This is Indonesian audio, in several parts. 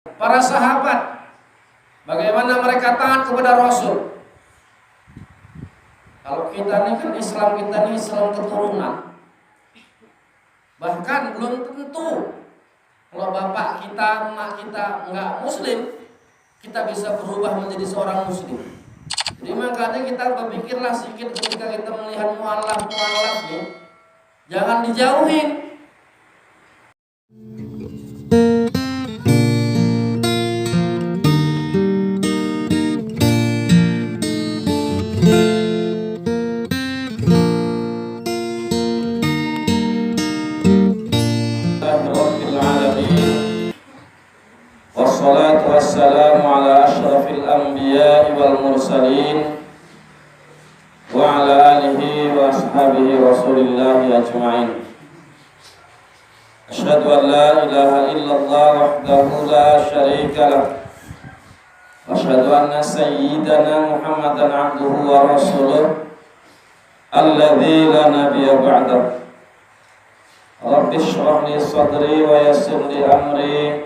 para sahabat, bagaimana mereka taat kepada Rasul. Kalau kita ini kan Islam, kita ini Islam keturunan. Bahkan belum tentu kalau bapak kita, emak kita enggak muslim, kita bisa berubah menjadi seorang muslim. Jadi makanya kita berpikirlah sedikit ketika kita melihat mualaf nih, jangan dijauhin. Wassalatu wassalamu ala ashrafil anbiya'i wal mursalin wa ala alihi wa ashabihi rasulillahi ajma'in. Asyhadu an la ilaha illallah wahdahu la syarika lah. Wa asyhadu anna sayyidana Muhammadan abduhu wa rasuluh alladzi la nabiyya ba'dahu. Rabbi shrah li sadri wa yassir li amri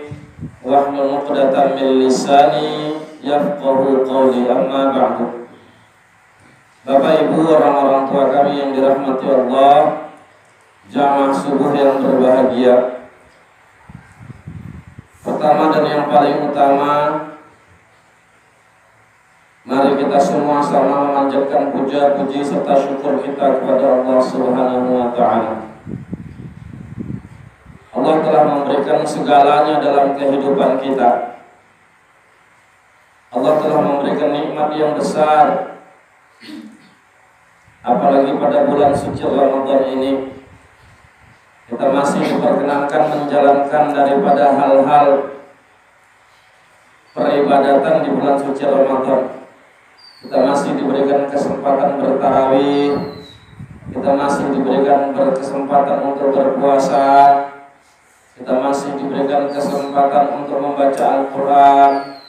wahlul 'uqdatam min lisani yafqahu qawli, amma ba'du. Bapak Ibu, orang-orang tua kami yang dirahmati Allah, jamaah subuh yang berbahagia. Pertama dan yang paling utama, mari kita semua sama memanjatkan puja puji serta syukur kita kepada Allah Subhanahu wa taala. Allah telah memberikan segalanya dalam kehidupan kita. Allah telah memberikan nikmat yang besar, apalagi pada bulan suci Ramadan ini kita masih diperkenankan menjalankan daripada hal-hal peribadatan di bulan suci Ramadan. Kita masih diberikan kesempatan bertarawih, kita masih diberikan kesempatan untuk berpuasa, kita masih diberikan kesempatan untuk membaca Al-Quran,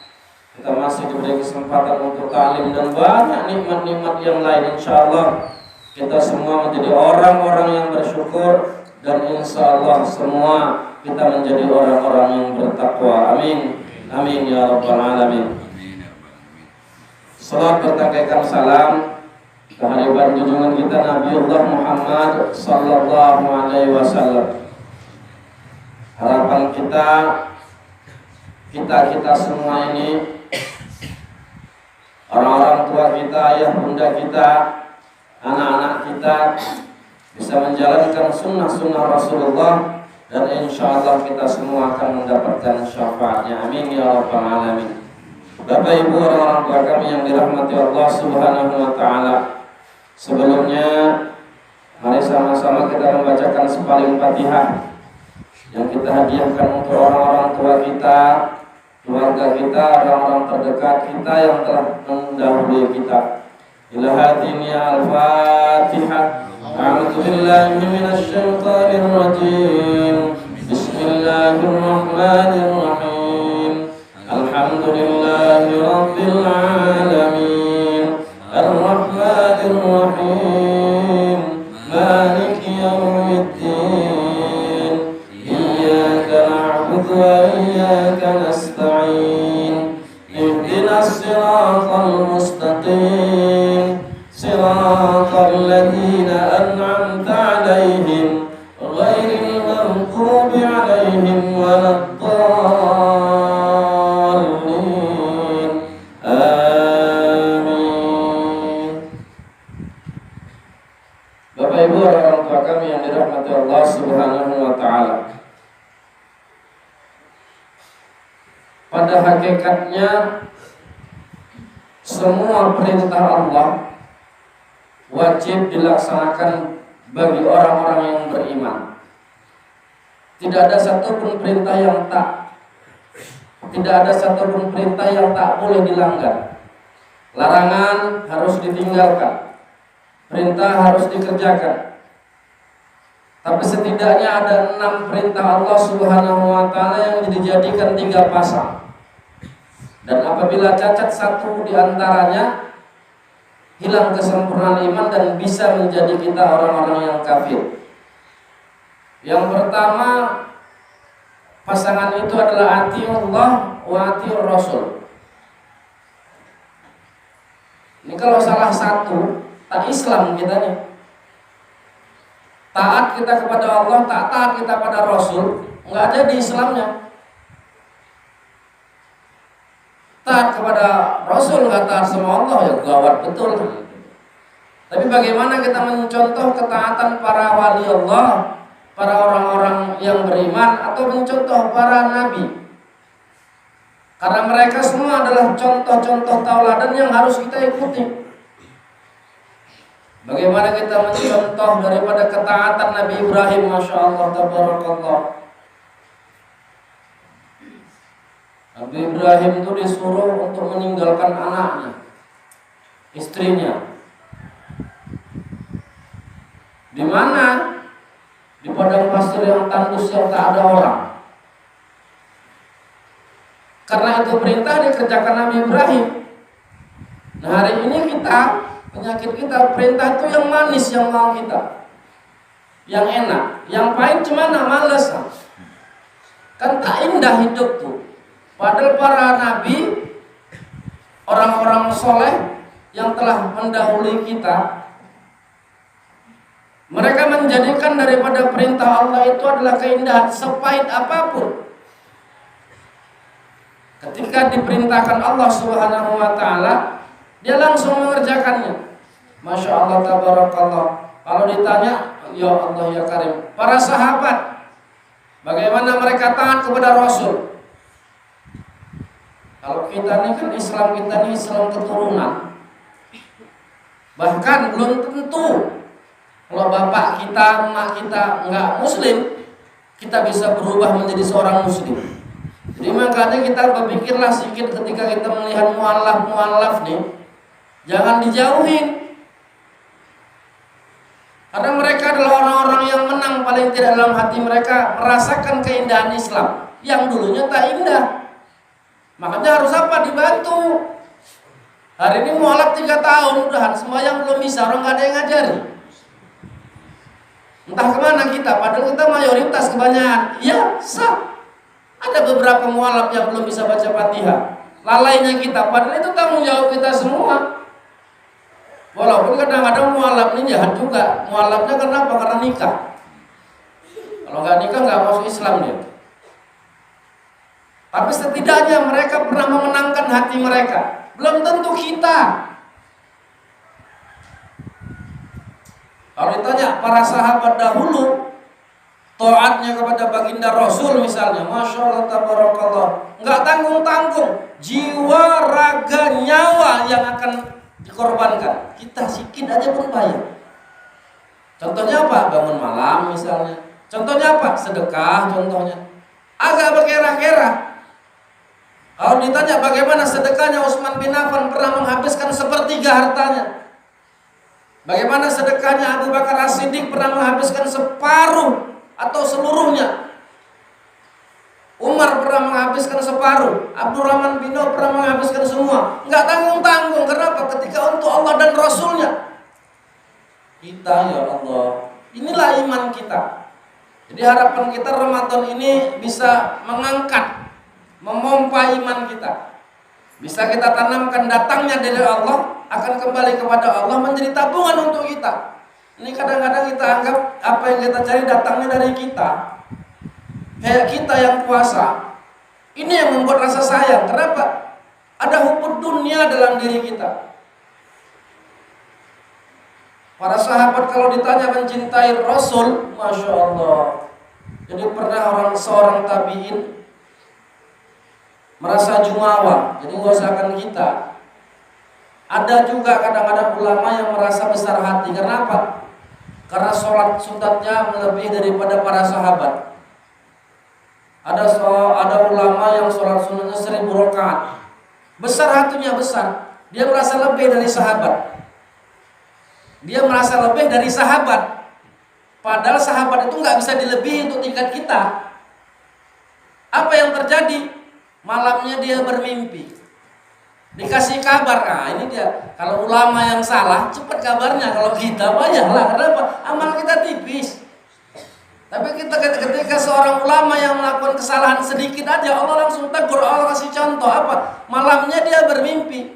kita masih diberi kesempatan untuk ta'lim dan banyak nikmat-nikmat yang lain. Insya Allah kita semua menjadi orang-orang yang bersyukur, dan insya Allah semua kita menjadi orang-orang yang bertakwa. Amin. Amin ya rabbal alamin. Salat bertangkaikan salam kehadiran junjungan kita Nabiullah Muhammad sallallahu alaihi wasallam. Harapan kita semua ini, orang-orang tua kita, ayah bunda kita, anak-anak kita, bisa menjalankan sunnah-sunnah Rasulullah, dan insya Allah kita semua akan mendapatkan syafaatnya. Amin ya rabbal alamin. Bapak Ibu, orang-orang tua kami yang dirahmati Allah Subhanahu wa taala, sebelumnya mari sama-sama kita membacakan sepaling Fatihah yang kita hadiahkan untuk orang-orang tua kita, keluarga kita, orang-orang terdekat kita yang telah mendahului kita. Ila hadini al-Fatihah. A'udzu billahi minasy syaithanir rajim. Bismillahirrahmanirrahim. Alhamdulillahi rabbil alamin. Ar-Rahmanir Rahim. Maliki yaumiddin. Iyyaka na'budu wa iyyaka nasta'in. Ihdinas siratal mustaqim. Siratal ladzina an'amta 'alaihim ghairil maghdubi 'alaihim waladdallin. Amin. Bapak Ibu, orang tua kami yang dirahmati Allah Subhanahu wa taala, pada hakikatnya semua perintah Allah wajib dilaksanakan bagi orang-orang yang beriman. Tidak ada satupun perintah yang tak boleh dilanggar. Larangan harus ditinggalkan, perintah harus dikerjakan. Tapi setidaknya ada 6 perintah Allah Subhanahu wa taala yang dijadikan 3 pasang. Dan apabila cacat satu di antaranya, hilang kesempurnaan iman dan bisa menjadi kita orang-orang yang kafir. Yang pertama, pasangan itu adalah atiullah wa atiur rasul. Ini kalau salah satu, tak Islam kita nih. Taat kita kepada Allah, tak taat kita pada Rasul, nggak ada di Islamnya. Taat kepada Rasul, nggak taat sama Allah, ya gawat betul. Tapi bagaimana kita mencontoh ketaatan para wali Allah, para orang-orang yang beriman, atau mencontoh para nabi? Karena mereka semua adalah contoh-contoh tauladan yang harus kita ikuti. Bagaimana kita mencontoh daripada ketaatan Nabi Ibrahim, Masya Allah, tabarakallah. Nabi Ibrahim itu disuruh untuk meninggalkan anaknya, istrinya. Di mana? Di padang pasir yang tandus yang tak ada orang. Karena itu perintah dikerjakan Nabi Ibrahim. Nah, hari ini penyakit kita, perintah itu yang manis yang mau kita, yang enak, yang pahit cemana, males. Kan tak indah hidup tuh. Padahal para nabi, orang-orang soleh yang telah mendahului kita, mereka menjadikan daripada perintah Allah itu adalah keindahan sepahit apapun. Ketika diperintahkan Allah Subhanahu wa taala, dia langsung mengerjakannya. Masya Allah, tabarakallah. Kalau ditanya, ya Allah ya Karim, para sahabat, bagaimana mereka taat kepada Rasul? Kalau kita ini kan Islam, kita ini Islam keturunan. Bahkan belum tentu kalau bapak kita, emak kita enggak Muslim, kita bisa berubah menjadi seorang Muslim. Jadi makanya kita berpikirlah sedikit ketika kita melihat mu'allaf nih, jangan dijauhin. Karena mereka adalah orang-orang yang menang, paling tidak dalam hati mereka merasakan keindahan Islam yang dulunya tak indah. Makanya harus apa? Dibantu. Hari ini mu'allaf 3 tahun udahan, semua yang belum bisa, orang gak ada yang ngajari. Entah kemana kita, padahal kita mayoritas kebanyakan. Ya, sah. Ada beberapa mu'allaf yang belum bisa baca Fatihah. Lalainya kita, padahal itu tanggung jawab kita semua. Walaupun kadang-kadang mu'allaf ini jahat juga. Mu'allafnya kenapa? Karena nikah. Kalau nggak nikah nggak masuk Islam dia. Tapi setidaknya mereka pernah memenangkan hati mereka. Belum tentu kita. Kalau ditanya para sahabat dahulu, taatnya kepada baginda Rasul misalnya, Masya Allah, tabarakallah, nggak tanggung-tanggung, jiwa, raga, nyawa yang akan dikorbankan. Kita sikit aja pun bayar. Contohnya apa? Bangun malam misalnya. Contohnya apa? Sedekah contohnya. Agak berkera-kera. Kalau ditanya bagaimana sedekahnya Utsman bin Affan, pernah menghabiskan sepertiga hartanya. Bagaimana sedekahnya Abu Bakar As-Siddiq, pernah menghabiskan separuh atau seluruhnya. Umar pernah menghabiskan separuh, Abdurrahman bin Auf pernah menghabiskan semua. Enggak tanggung-tanggung. Kenapa? Ketika untuk Allah dan Rasulnya. Kita, ya Allah, inilah iman kita. Jadi harapan kita Ramadan ini bisa mengangkat, memompa iman kita. Bisa kita tanamkan datangnya dari Allah, akan kembali kepada Allah menjadi tabungan untuk kita. Ini kadang-kadang kita anggap apa yang kita cari datangnya dari kita. Kayak kita yang puasa, ini yang membuat rasa sayang. Kenapa? Ada hubud dunia dalam diri kita. Para sahabat kalau ditanya mencintai Rasul, Masya Allah. Jadi pernah seorang tabi'in merasa jumawa, jadi nggak usahkan kita. Ada juga kadang-kadang ulama yang merasa besar hati. Kenapa? Karena sholat sunatnya melebihi daripada para sahabat. Ada ulama yang sholat sunatnya 1000 rakaat. Besar hatinya, besar. Dia merasa lebih dari sahabat. Dia merasa lebih dari sahabat. Padahal sahabat itu nggak bisa dilebihi untuk tingkat kita. Apa yang terjadi? Malamnya dia bermimpi, dikasih kabar. Nah ini dia. Kalau ulama yang salah, cepat kabarnya. Kalau kita banyaklah. Kenapa? Amal kita tipis. Tapi ketika seorang ulama yang melakukan kesalahan sedikit aja, Allah langsung tegur, Allah kasih contoh apa? Malamnya dia bermimpi.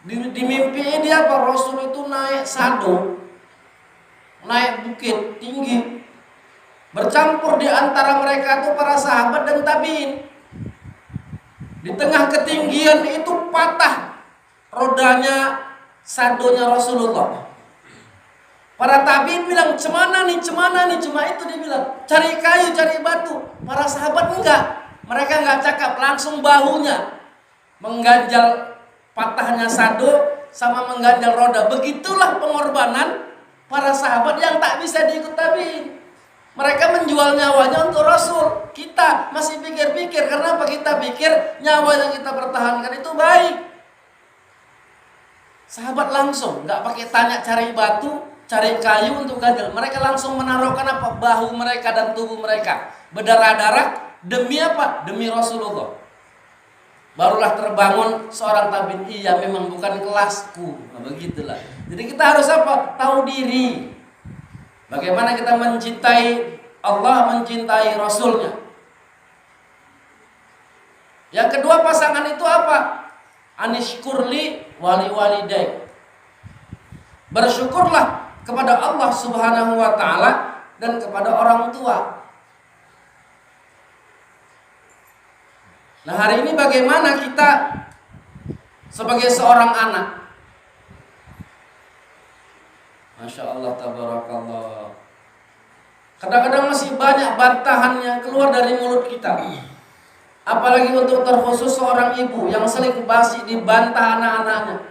Di mimpi dia apa? Rasul itu naik sado, naik bukit tinggi, bercampur di antara mereka itu para sahabat dan tabiin. Di tengah ketinggian itu patah rodanya sadonya Rasulullah. Para tabiin bilang, cemana nih? Cuma itu dia bilang, cari kayu, cari batu. Para sahabat enggak. Mereka enggak cakap, langsung bahunya mengganjal patahnya sado sama mengganjal roda. Begitulah pengorbanan para sahabat yang tak bisa diikut tabiin. Mereka menjual nyawanya untuk Rasul. Kita masih pikir-pikir, kenapa kita pikir nyawa yang kita pertahankan itu baik. Sahabat langsung, enggak pakai tanya cari batu, cari kayu untuk ganjal. Mereka langsung menaruhkan apa? Bahu mereka dan tubuh mereka berdarah-darah demi apa? Demi Rasulullah. Barulah terbangun seorang tabiin, iya memang bukan kelasku. Nah, begitulah. Jadi kita harus apa? Tahu diri. Bagaimana kita mencintai Allah, mencintai Rasulnya. Yang kedua pasangan itu apa? Anishkurli wali walidai. Bersyukurlah kepada Allah Subhanahu wa taala dan kepada orang tua. Nah, hari ini bagaimana kita sebagai seorang anak? Masya Allah, tabarakallah. Kadang-kadang masih banyak bantahan yang keluar dari mulut kita. Apalagi untuk terkhusus seorang ibu yang sering basi dibantah anak-anaknya.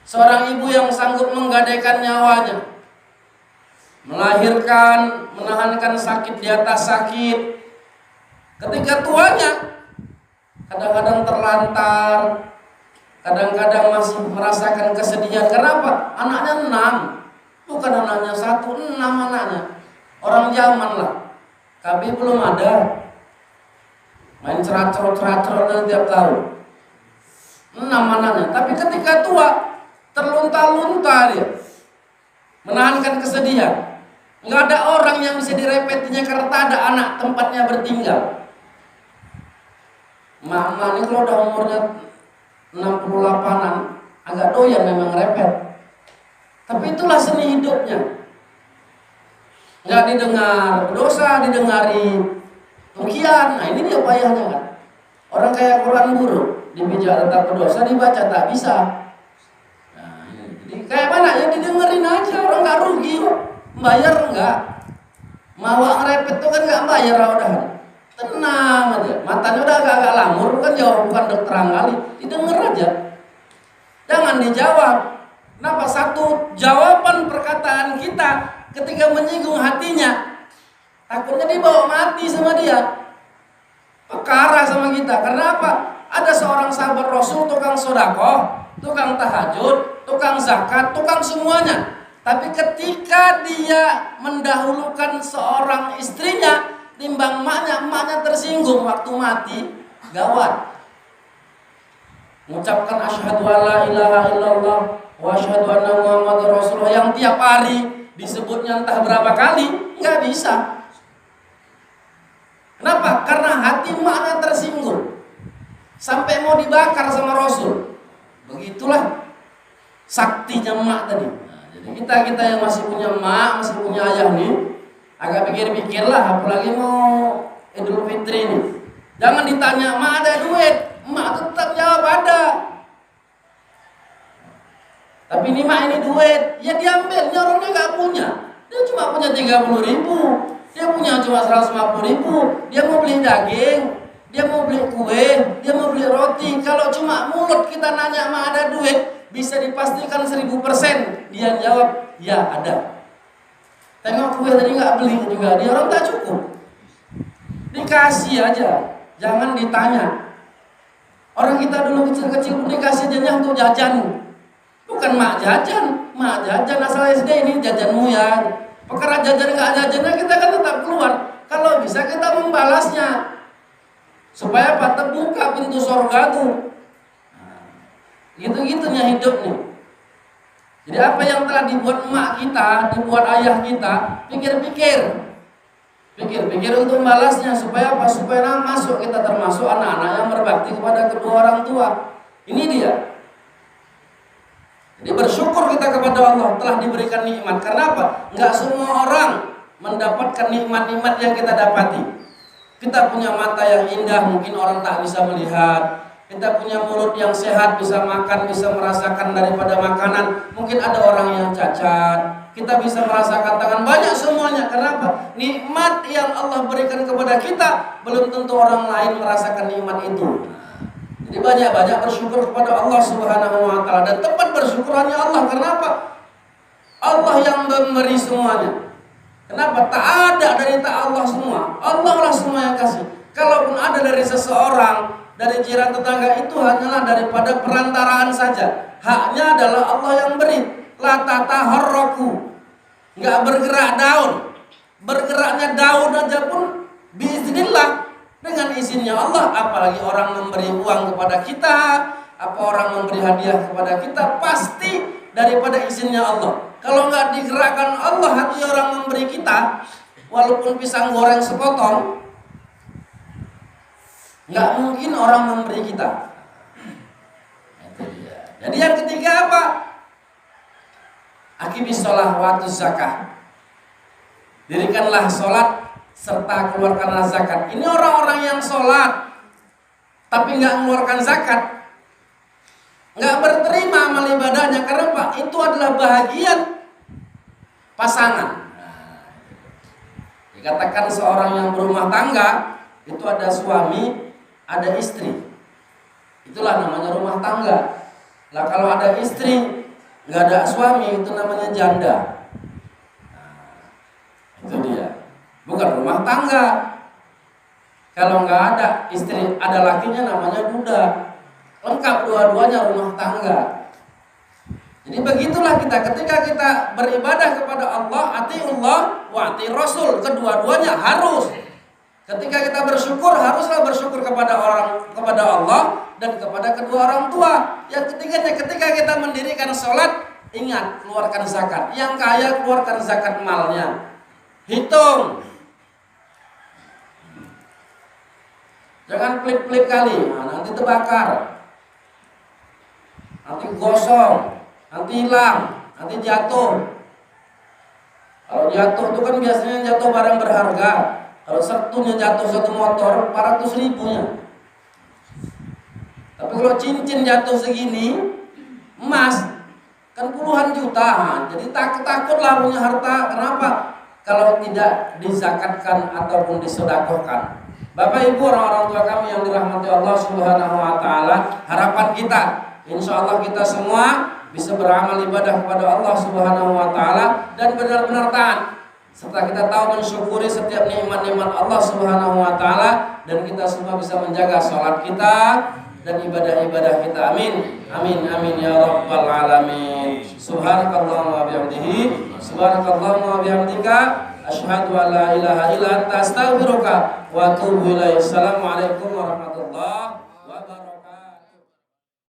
Seorang ibu yang sanggup menggadaikan nyawanya, melahirkan, menahankan sakit di atas sakit. Ketika tuanya kadang-kadang terlantar, kadang-kadang masih merasakan kesedihan. Kenapa? Anaknya 6, bukan anaknya 1, 6 anaknya. Orang zaman lah, KB belum ada, main ceracrot tiap tahun. 6 anaknya. Tapi ketika tua, terlunta-lunta dia, menahankan kesedihan. Nggak ada orang yang bisa direpetinya karena tak ada anak tempatnya bertinggal. Mama ini kalau udah umurnya 68-an agak doyan memang repet. Tapi itulah seni hidupnya. Nggak didengar dosa, didengari pujian. Nah, ini dia payahnya kan. Orang kayak Quran buruk, dipijak tetap berdosa, dibaca tak bisa. Nah, jadi kayak mana ya, didengerin aja, orang nggak rugi kok. Bayar enggak? Mawak ngerepet tuh kan nggak bayar udah. Tenang aja, matanya udah agak-agak lamur kan, jawab bukan terang kali, didengar aja. Jangan dijawab. Kenapa? Satu jawaban perkataan kita ketika menyinggung hatinya, takutnya dibawa mati sama dia, perkara sama kita. Karena apa? Ada seorang sahabat Rasul, tukang sedekah, tukang tahajud, tukang zakat, tukang semuanya. Tapi ketika dia mendahulukan seorang istrinya timbang emaknya tersinggung waktu mati, gawat. Mengucapkan asyhadu alla ilaha illallah wa asyhadu anna muhammadar rasulullah yang tiap hari disebutnya entah berapa kali, nggak bisa. Kenapa? Karena hati emaknya tersinggung sampai mau dibakar sama Rasul. Begitulah saktinya emak tadi. Nah, jadi kita yang masih punya emak, masih punya ayah nih, agak pikir-pikirlah, apalagi mau Idul Fitri nih. Jangan ditanya, "Mak ada duit?" Mak tetap jawab ada. Tapi ini mak ini duit, ya diambil. Ini orangnya nggak punya. Dia cuma punya 30.000. Dia punya cuma 150.000. Dia mau beli daging, dia mau beli kue, dia mau beli roti. Kalau cuma mulut kita nanya, "Mak ada duit?" bisa dipastikan 1000% dia jawab, "Ya ada." Tengok kue tadi nggak beli juga, dia orang tak cukup. Dikasih aja, jangan ditanya. Orang kita dulu kecil-kecil pun dikasih jajan untuk jajan. Bukan mak jajan asal SD ini jajanmu ya. Perkara jajan nggak jajannya kita kan tetap keluar. Kalau bisa kita membalasnya supaya apa? Terbuka pintu surga tuh. Nah, gitu-gitunya hidup nih. Jadi apa yang telah dibuat emak kita, dibuat ayah kita, pikir-pikir untuk membalasnya. Supaya apa? Supaya masuk kita termasuk anak-anak yang berbakti kepada kedua orang tua. Ini dia. Jadi bersyukur kita kepada Allah telah diberikan nikmat. Karena apa? Enggak semua orang mendapatkan nikmat-nikmat yang kita dapati. Kita punya mata yang indah, mungkin orang tak bisa melihat. Kita punya mulut yang sehat, bisa makan, bisa merasakan daripada makanan. Mungkin ada orang yang cacat, kita bisa merasakan tangan, banyak semuanya. Kenapa? Nikmat yang Allah berikan kepada kita, belum tentu orang lain merasakan nikmat itu. Jadi banyak-banyak bersyukur kepada Allah Subhanahu wa Ta'ala. Dan tempat bersyukur hanya Allah. Kenapa? Allah yang memberi semuanya. Kenapa? Tak ada dari tak Allah semua. Allah lah semua yang kasih. Kalaupun ada dari seseorang, dari jiran tetangga, itu hanyalah daripada perantaraan saja. Haknya adalah Allah yang beri. La tataharraku, nggak bergerak daun. Bergeraknya daun aja pun biiznillah, dengan izinnya Allah. Apalagi orang memberi uang kepada kita, apa orang memberi hadiah kepada kita, pasti daripada izinnya Allah. Kalau nggak digerakkan Allah hati orang memberi kita, walaupun pisang goreng sepotong, nggak mungkin orang memberi kita. Jadi yang ketiga apa? Aqimis shalah wa atuz zakah. Dirikanlah sholat serta keluarkanlah zakat. Ini orang-orang yang sholat tapi nggak mengeluarkan zakat, nggak berterima amal ibadahnya. Karena Pak, itu adalah bahagian pasangan. Dikatakan seorang yang berumah tangga itu ada suami, ada istri. Itulah namanya rumah tangga. Lah kalau ada istri nggak ada suami, itu namanya janda. Itu dia, bukan rumah tangga. Kalau nggak ada istri, ada lakinya, namanya duda. Lengkap dua-duanya rumah tangga. Jadi begitulah kita ketika kita beribadah kepada Allah, atiullah wa ati Rasul, kedua-duanya harus. Ketika kita bersyukur, haruslah bersyukur kepada Allah dan kepada kedua orang tua. Yang ketiganya, ketika kita mendirikan sholat, ingat keluarkan zakat. Yang kaya keluarkan zakat malnya. Hitung. Jangan pelit-pelit kali, nanti terbakar, nanti gosong, nanti hilang, nanti jatuh. Kalau jatuh itu kan biasanya jatuh barang berharga. Kalau satunya jatuh satu motor, 400 ribunya. Tapi kalau cincin jatuh segini, emas kan puluhan juta. Jadi takutlah punya harta. Kenapa? Kalau tidak dizakatkan ataupun disedekahkan. Bapak Ibu, orang-orang tua kami yang dirahmati Allah Subhanahu wa Ta'ala, harapan kita, insya Allah kita semua bisa beramal ibadah kepada Allah Subhanahu wa Ta'ala dan benar-benar taat, serta kita tahu mensyukuri setiap nikmat-nikmat Allah Subhanahu wa Ta'ala, dan kita semua bisa menjaga sholat kita dan ibadah-ibadah kita. Amin. Amin amin ya rabbal alamin. Subhanakallahumma wa bihamdihi, subhanakallahumma wa bihamdika, asyhadu an la ilaha illa anta, astaghfiruka wa atubu ilaik. Assalamualaikum warahmatullahi